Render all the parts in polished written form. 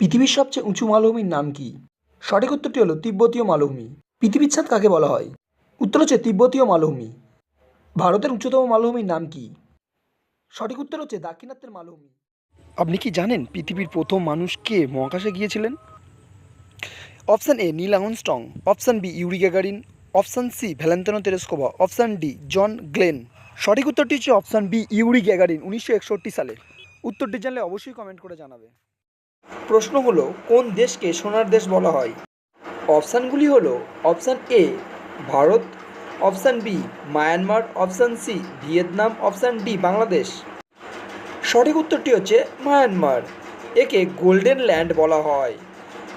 পৃথিবীর সবচেয়ে উঁচু মালভূমির নাম কি? সঠিক উত্তরটি হলো তিব্বতীয় মালভূমি। পৃথিবীর ছাদ কাকে বলা হয়? উত্তর হচ্ছে তিব্বতীয় মালভূমি। ভারতের উচ্চতম মালভূমির নাম কি? সঠিক উত্তর হচ্ছে দাক্ষিণাত্যের মালভূমি। আপনি কি জানেন পৃথিবীর প্রথম মানুষ কে মহাকাশে গিয়েছিলেন? Option A Neil Armstrong, option B Yuri Gagarin, option C Valentino Tereshkova, option D John Glenn. সঠিক উত্তরটি হচ্ছে অপশান বি ইউরি গ্যাগারিন 1961 সালে। উত্তরটি জানলে অবশ্যই কমেন্ট করে জানাবে। প্রশ্ন হলো, কোন দেশকে সোনার দেশ বলা হয়? অপশানগুলি হলো option A Bharat, option B Myanmar, option C Vietnam, option D Bangladesh. সঠিক উত্তরটি হচ্ছে মায়ানমার। একে গোল্ডেন ল্যান্ড বলা হয়।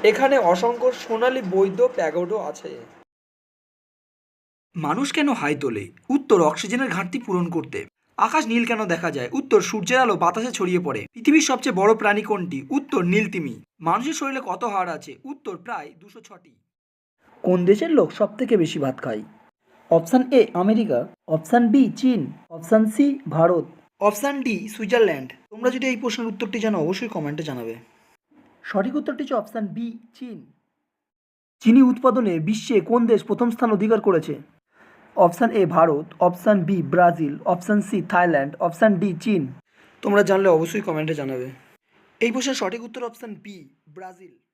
এখানে অসংখ্য সোনালী বৌদ্ধ প্যাগোডও আছে। মানুষ কেন হাই তোলে? উত্তর অক্সিজেনের ঘাটতি পূরণ করতে। আকাশ নীল কেন দেখা যায়? উত্তর সূর্যের আলো বাতাসে ছড়িয়ে পড়ে। পৃথিবীর সবচেয়ে বড় প্রাণী কোনটি? উত্তর নীলতিমি। মানুষের শরীরে কত হাড় আছে? উত্তর প্রায় 206টি। কোন দেশের লোক সব থেকে বেশি ভাত খায়? Option A America, option B চীন, option C Bharat, option D Switzerland. তোমরা যদি এই প্রশ্নের উত্তরটি জানো অবশ্যই কমেন্টে জানাবে। সঠিক উত্তরটি হচ্ছে অপশান বি চীন। চিনি উৎপাদনে বিশ্বে কোন দেশ প্রথম স্থান অধিকার করেছে? Option A Bharat, option B Brazil, option C Thailand, option D চীন। তোমরা জানলে অবশ্যই কমেন্টে জানাবে। এই প্রশ্নের সঠিক উত্তর অপশান বি ব্রাজিল।